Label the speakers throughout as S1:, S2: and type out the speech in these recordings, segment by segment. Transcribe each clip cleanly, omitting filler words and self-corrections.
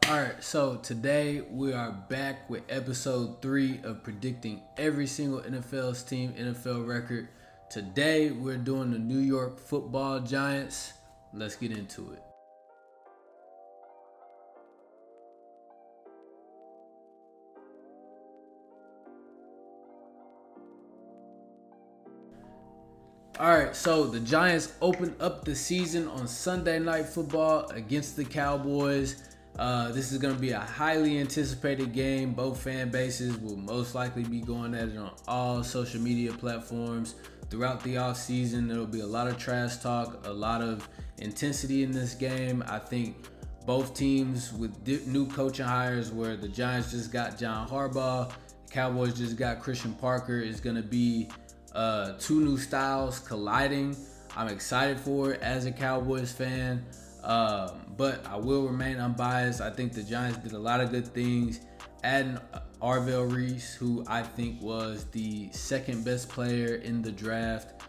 S1: All right, so today we are back with episode 3 of predicting every single NFL's team, NFL record. Today we're doing the New York Football Giants. Let's get into it. All right, so the Giants opened up the season on Sunday Night Football against the Cowboys. This is going to be a highly anticipated game. Both fan bases will most likely be going at it on all social media platforms throughout the offseason. There will be a lot of trash talk, a lot of intensity in this game. I think both teams with new coaching hires, where the Giants just got John Harbaugh, the Cowboys just got Christian Parker, is going to be two new styles colliding. I'm excited for it as a Cowboys fan, but I will remain unbiased. I think the Giants did a lot of good things, adding Arvell Reese, who I think was the second best player in the draft.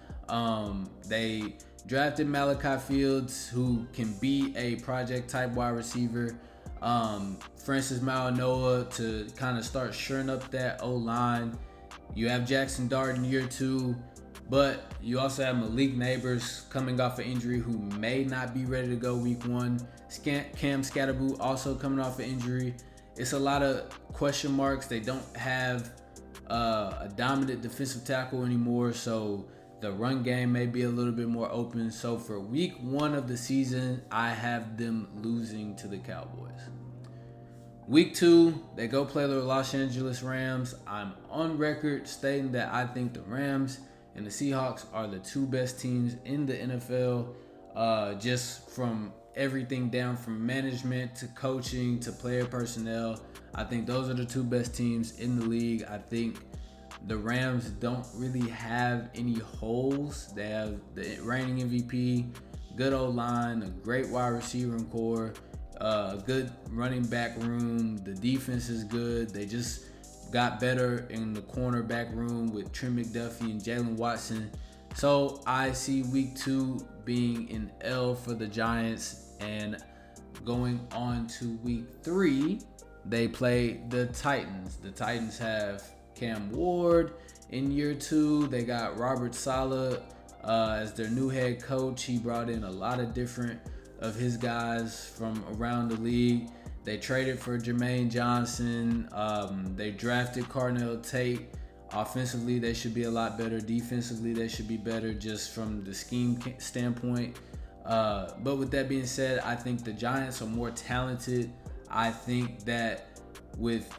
S1: They drafted Malachi Fields, who can be a project type wide receiver. Francis Mauigoa to kind of start shoring up that O-line. You have Jackson Dart in year 2, but you also have Malik Neighbors coming off an injury who may not be ready to go week 1. Cam Scatterboo also coming off an injury. It's a lot of question marks. They don't have a dominant defensive tackle anymore, so the run game may be a little bit more open. So for week 1 of the season, I have them losing to the Cowboys. Week 2, they go play the Los Angeles Rams. I'm on record stating that I think the Rams and the Seahawks are the two best teams in the NFL, just from everything down from management to coaching to player personnel. I think those are the two best teams in the league. I think the Rams don't really have any holes. They have the reigning MVP, good O-line, a great wide receiver core, good running back room. The defense is good. They just got better in the cornerback room with Trent McDuffie and Jalen Watson. So I see week 2 being an L for the Giants. And going on to week 3, they play the Titans. The Titans have Cam Ward in year 2. They got Robert Saleh as their new head coach. He brought in a lot of different of his guys from around the league. They traded for Jermaine Johnson. They drafted Carnell Tate. Offensively, they should be a lot better. Defensively, they should be better just from the scheme standpoint. But with that being said, I think the Giants are more talented. I think that with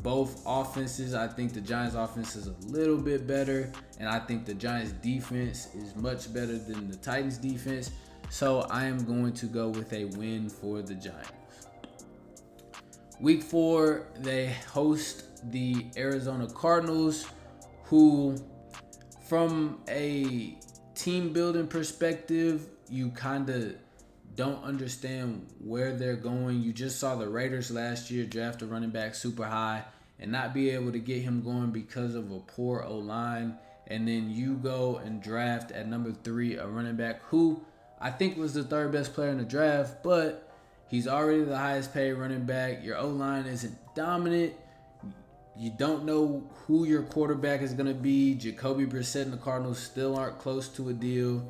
S1: both offenses, I think the Giants offense is a little bit better, and I think the Giants defense is much better than the Titans defense. So I am going to go with a win for the Giants. Week 4, they host the Arizona Cardinals, who, from a team building perspective, you kind of don't understand where they're going. You just saw the Raiders last year draft a running back super high and not be able to get him going because of a poor O-line. And then you go and draft at number 3 a running back who I think was the 3rd best player in the draft, but he's already the highest paid running back. Your O-line isn't dominant. You don't know who your quarterback is going to be. Jacoby Brissett and the Cardinals still aren't close to a deal.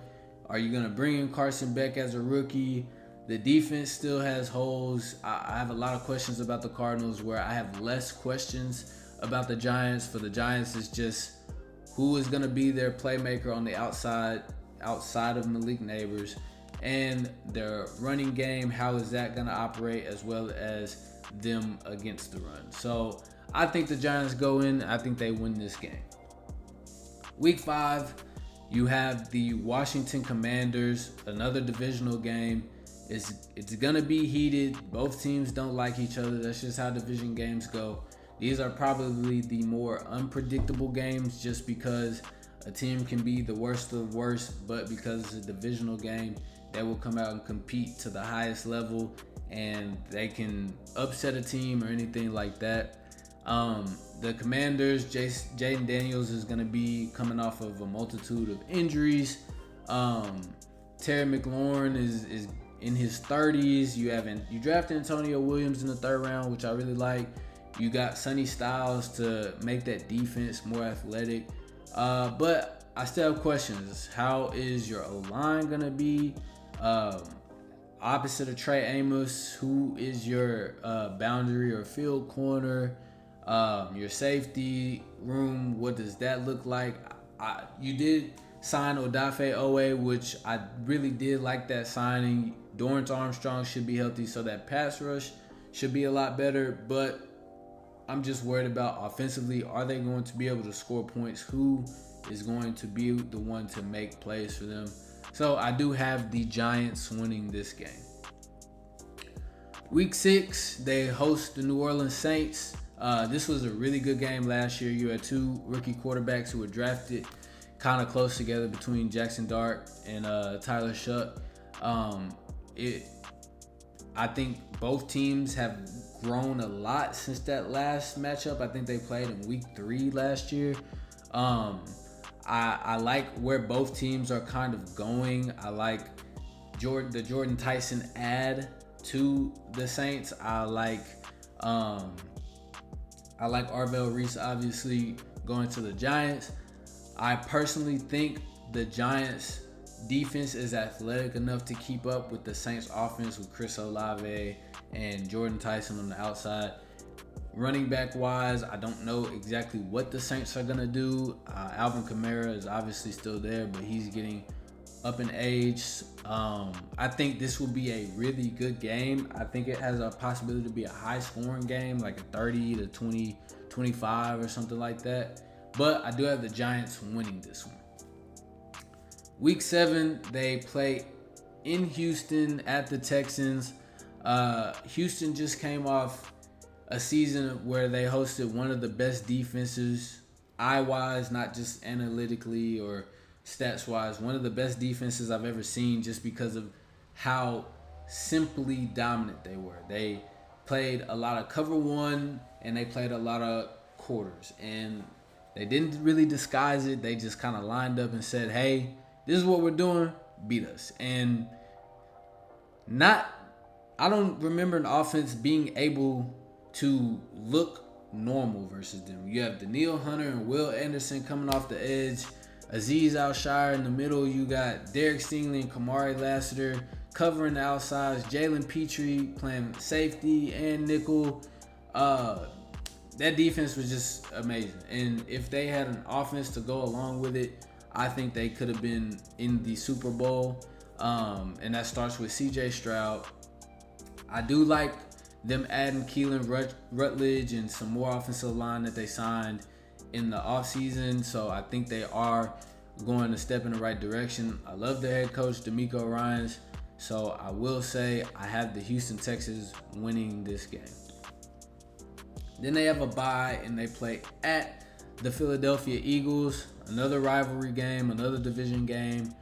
S1: Are you going to bring in Carson Beck as a rookie? The defense still has holes. I have a lot of questions about the Cardinals, where I have less questions about the Giants. For the Giants, it's just who is going to be their playmaker on the outside of Malik Neighbors, and their running game. How is that going to operate, as well as them against the run? So I think the Giants go in. I think they win this game. Week 5, you have the Washington Commanders, another divisional game. It's going to be heated. Both teams don't like each other. That's just how division games go. These are probably the more unpredictable games, just because a team can be the worst of the worst, but because it's a divisional game, they will come out and compete to the highest level, and they can upset a team or anything like that. The Commanders, Jaden Daniels is going to be coming off of a multitude of injuries. Terry McLaurin is in his 30s. You drafted Antonio Williams in the 3rd round, which I really like. You got Sonny Styles to make that defense more athletic. But I still have questions. How is your O-line going to be? Opposite of Trey Amos, who is your boundary or field corner? Your safety room, what does that look like? You did sign Odafe Owe, which I really did like that signing. Dorrance Armstrong should be healthy, so that pass rush should be a lot better. But I'm just worried about offensively. Are they going to be able to score points? Who is going to be the one to make plays for them? So I do have the Giants winning this game. Week 6, they host the New Orleans Saints. This was a really good game last year. You had 2 rookie quarterbacks who were drafted kind of close together between Jackson Dart and Tyler Shuck. I think both teams have grown a lot since that last matchup. I think they played in week 3 last year. I like where both teams are kind of going. I like the Jordan Tyson add to the Saints. I like Arvell Reese obviously going to the Giants. I personally think the Giants defense is athletic enough to keep up with the Saints offense with Chris Olave and Jordan Tyson on the outside. Running back wise, I don't know exactly what the Saints are going to do. Alvin Kamara is obviously still there, but he's getting up in age. I think this will be a really good game. I think it has a possibility to be a high scoring game, like a 30 to 20, 25 or something like that. But I do have the Giants winning this one. Week 7, they play in Houston at the Texans. Houston just came off a season where they hosted one of the best defenses, eye-wise, not just analytically or stats-wise, one of the best defenses I've ever seen just because of how simply dominant they were. They played a lot of cover 1 and they played a lot of quarters. And they didn't really disguise it. They just kind of lined up and said, hey, this is what we're doing, beat us. And I don't remember an offense being able to look normal versus them. You have Danielle Hunter and Will Anderson coming off the edge. Azeez Al-Shire in the middle. You got Derek Stingley and Kamari Lassiter covering the outsides. Jalen Petrie playing safety and nickel. That defense was just amazing. And if they had an offense to go along with it, I think they could have been in the Super Bowl. And that starts with CJ Stroud. I do like them adding Keelan Rutledge and some more offensive line that they signed in the offseason. So I think they are going to step in the right direction. I love their head coach, DeMeco Ryans. So I will say I have the Houston Texans winning this game. Then they have a bye and they play at the Philadelphia Eagles. Another rivalry game, another division game.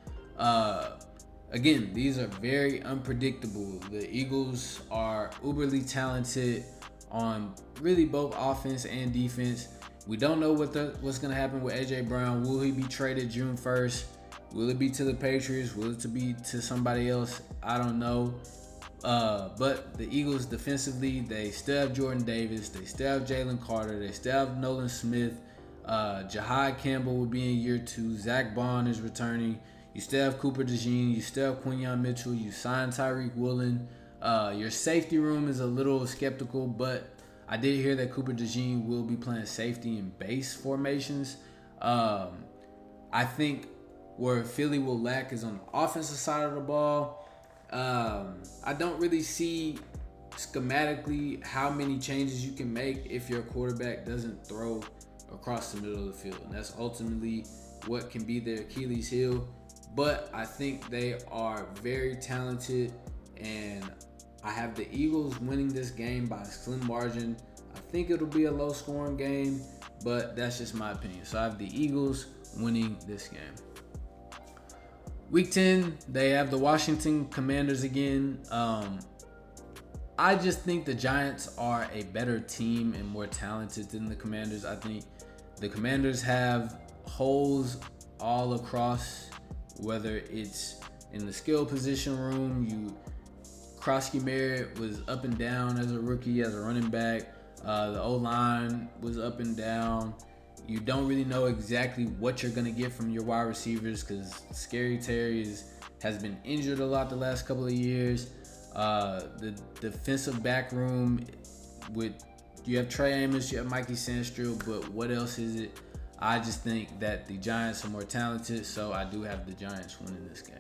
S1: Again, these are very unpredictable. The Eagles are uberly talented on really both offense and defense. We don't know what's going to happen with A.J. Brown. Will he be traded June 1st? Will it be to the Patriots? Will it be to somebody else? I don't know. But the Eagles defensively, they still have Jordan Davis. They still have Jalen Carter. They still have Nolan Smith. Jahad Campbell will be in year 2. Zach Bond is returning. You still have Cooper DeJean. You still have Quinyon Mitchell. You signed Tyreek Woolen. Your safety room is a little skeptical, but I did hear that Cooper DeJean will be playing safety in base formations. I think where Philly will lack is on the offensive side of the ball. I don't really see schematically how many changes you can make if your quarterback doesn't throw across the middle of the field. And that's ultimately what can be their Achilles heel. But I think they are very talented, and I have the Eagles winning this game by a slim margin. I think it'll be a low-scoring game, but that's just my opinion. So I have the Eagles winning this game. Week 10, they have the Washington Commanders again. I just think the Giants are a better team and more talented than the Commanders. I think the Commanders have holes all across, whether it's in the skill position room, Krosky Merritt was up and down as a rookie, as a running back. The O-line was up and down. You don't really know exactly what you're going to get from your wide receivers because Scary Terry has been injured a lot the last couple of years. The defensive back room, you have Trey Amos, you have Mikey Sandstrom, but what else is it? I just think that the Giants are more talented, so I do have the Giants winning this game.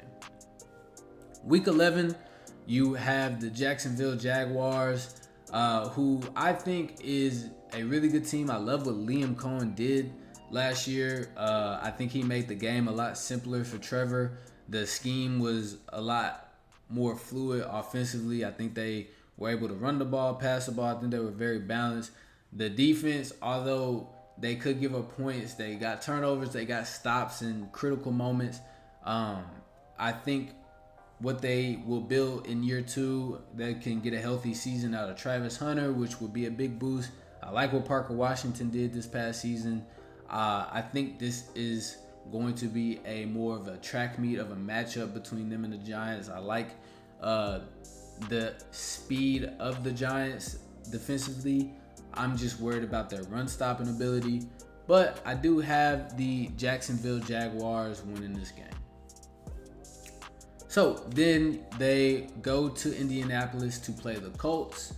S1: Week 11, you have the Jacksonville Jaguars, who I think is a really good team. I love what Liam Cohen did last year. I think he made the game a lot simpler for Trevor. The scheme was a lot more fluid offensively. I think they were able to run the ball, pass the ball. I think they were very balanced. The defense, although they could give up points, they got turnovers, they got stops in critical moments. I think what they will build in year 2, they can get a healthy season out of Travis Hunter, which would be a big boost. I like what Parker Washington did this past season. I think this is going to be a more of a track meet of a matchup between them and the Giants. I like the speed of the Giants defensively. I'm just worried about their run stopping ability. But I do have the Jacksonville Jaguars winning this game. So then they go to Indianapolis to play the Colts.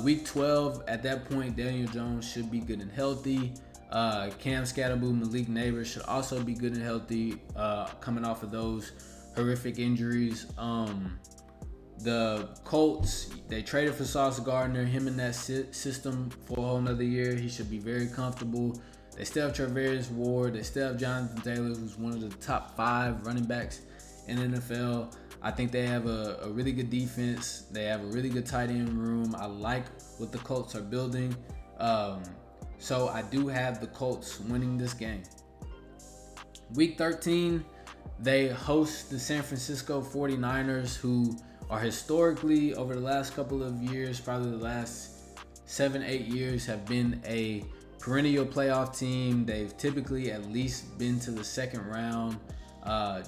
S1: Week 12, at that point, Daniel Jones should be good and healthy. Cam Scatterboom, Malik Neighbors should also be good and healthy, coming off of those horrific injuries. The Colts, they traded for Sauce Gardner, him in that system for a whole nother year. He should be very comfortable. They still have Charvarius Ward. They still have Jonathan Taylor, who's one of the top 5 running backs in the NFL. I think they have a really good defense. They have a really good tight end room. I like what the Colts are building. So I do have the Colts winning this game. Week 13, they host the San Francisco 49ers, who are historically, over the last couple of years, probably the last 7-8 years, have been a perennial playoff team. They've typically at least been to the second round.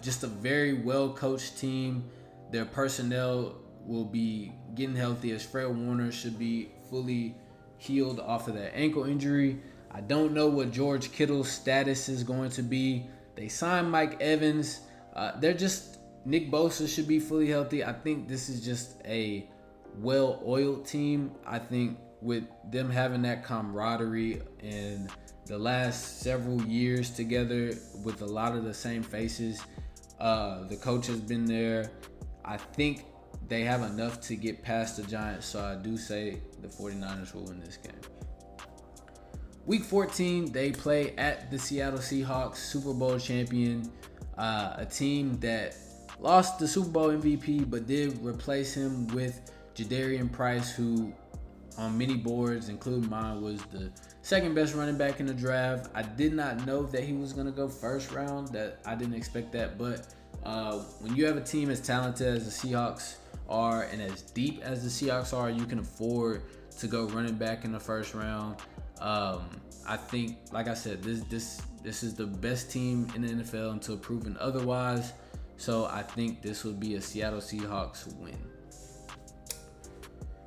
S1: Just a very well-coached team. Their personnel will be getting healthy, as Fred Warner should be fully healed off of that ankle injury. I don't know what George Kittle's status is going to be. They signed Mike Evans. Nick Bosa should be fully healthy. I think this is just a well-oiled team. I think with them having that camaraderie and the last several years together with a lot of the same faces, the coach has been there. I think they have enough to get past the Giants, so I do say the 49ers will win this game. Week 14, they play at the Seattle Seahawks, Super Bowl champion, a team that lost the Super Bowl MVP but did replace him with Jadarian Price, who on many boards, including mine, was the second best running back in the draft. I did not know that he was going to go first round. I didn't expect that. But when you have a team as talented as the Seahawks are and as deep as the Seahawks are, you can afford to go running back in the first round. I think, like I said, this is the best team in the NFL until proven otherwise. So I think this will be a Seattle Seahawks win.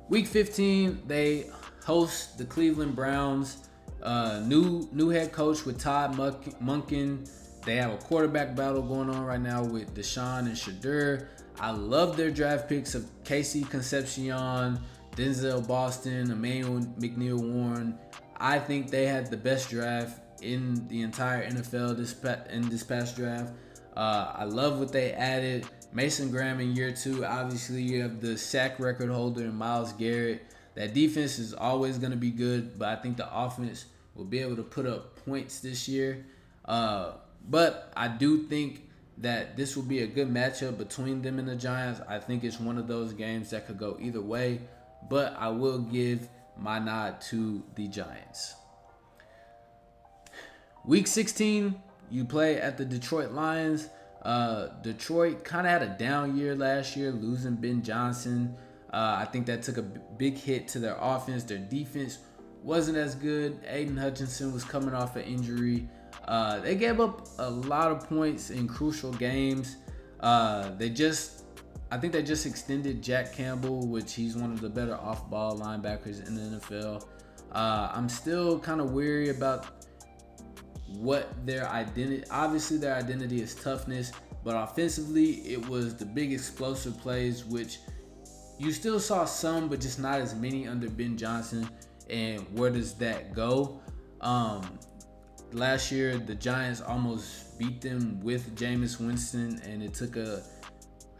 S1: Week 15, they host the Cleveland Browns. New head coach with Todd Monken. They have a quarterback battle going on right now with Deshaun and Shedeur. I love their draft picks of Casey Concepcion, Denzel Boston, Emmanuel McNeil-Warren. I think they had the best draft in the entire NFL this past draft. I love what they added. Mason Graham in year 2. Obviously, you have the sack record holder in Myles Garrett. That defense is always going to be good, but I think the offense will be able to put up points this year. But I do think that this will be a good matchup between them and the Giants. I think it's one of those games that could go either way, but I will give my nod to the Giants. Week 16, you play at the Detroit Lions. Detroit kind of had a down year last year, losing Ben Johnson. I think that took a big hit to their offense. Their defense wasn't as good. Aiden Hutchinson was coming off an injury. They gave up a lot of points in crucial games. They just I think they just extended Jack Campbell, which he's one of the better off-ball linebackers in the NFL. I'm still kind of weary about what their identity. Obviously, their identity is toughness, but offensively, it was the big explosive plays, which you still saw some, but just not as many under Ben Johnson. And where does that go? Last year, the Giants almost beat them with Jameis Winston, and it took a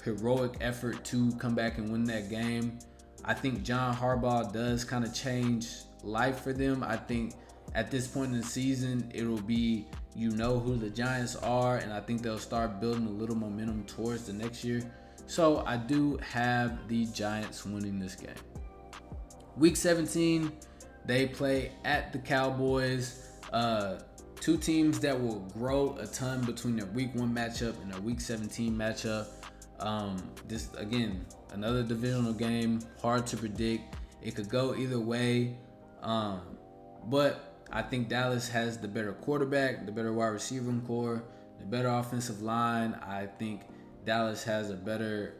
S1: heroic effort to come back and win that game. I think John Harbaugh does kind of change life for them. I think at this point in the season, it will be, you know, who the Giants are, and I think they'll start building a little momentum towards the next year. So I do have the Giants winning this game. Week 17, they play at the Cowboys. Two teams that will grow a ton between their Week 1 matchup and their Week 17 matchup. This, again, another divisional game, hard to predict. It could go either way, but I think Dallas has the better quarterback, the better wide receiver core, the better offensive line. I think Dallas has a better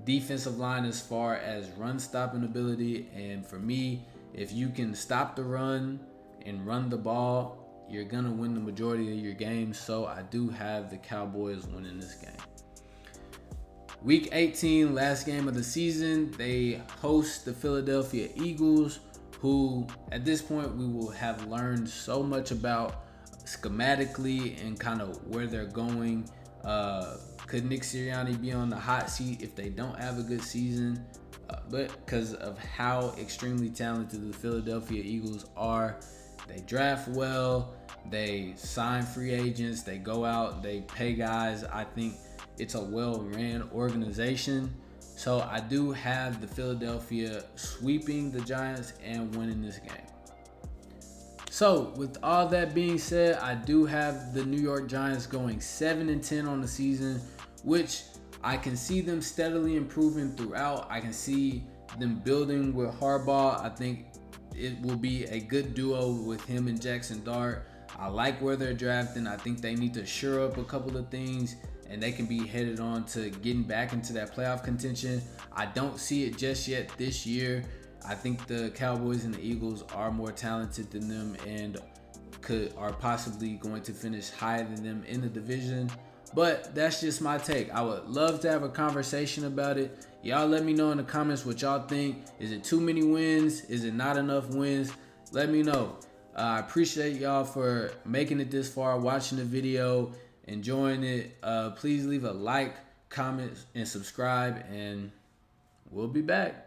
S1: defensive line as far as run stopping ability. And for me, if you can stop the run and run the ball, you're going to win the majority of your games. So I do have the Cowboys winning this game. Week 18, last game of the season, they host the Philadelphia Eagles, who at this point we will have learned so much about schematically and kind of where they're going. Could Nick Sirianni be on the hot seat if they don't have a good season? But because of how extremely talented the Philadelphia Eagles are, they draft well, they sign free agents, they go out, they pay guys. I think it's a well-ran organization. So I do have the Philadelphia sweeping the Giants and winning this game. So with all that being said, I do have the New York Giants going 7-10 on the season, which I can see them steadily improving throughout. I can see them building with Harbaugh. I think it will be a good duo with him and Jackson Dart. I like where they're drafting. I think they need to shore up a couple of things, and they can be headed on to getting back into that playoff contention. I don't see it just yet this year. I think the Cowboys and the Eagles are more talented than them and are possibly going to finish higher than them in the division. But that's just my take. I would love to have a conversation about it. Y'all let me know in the comments what y'all think. Is it too many wins? Is it not enough wins? Let me know. I appreciate y'all for making it this far, watching the video, enjoying it. Please leave a like, comment, and subscribe, and we'll be back.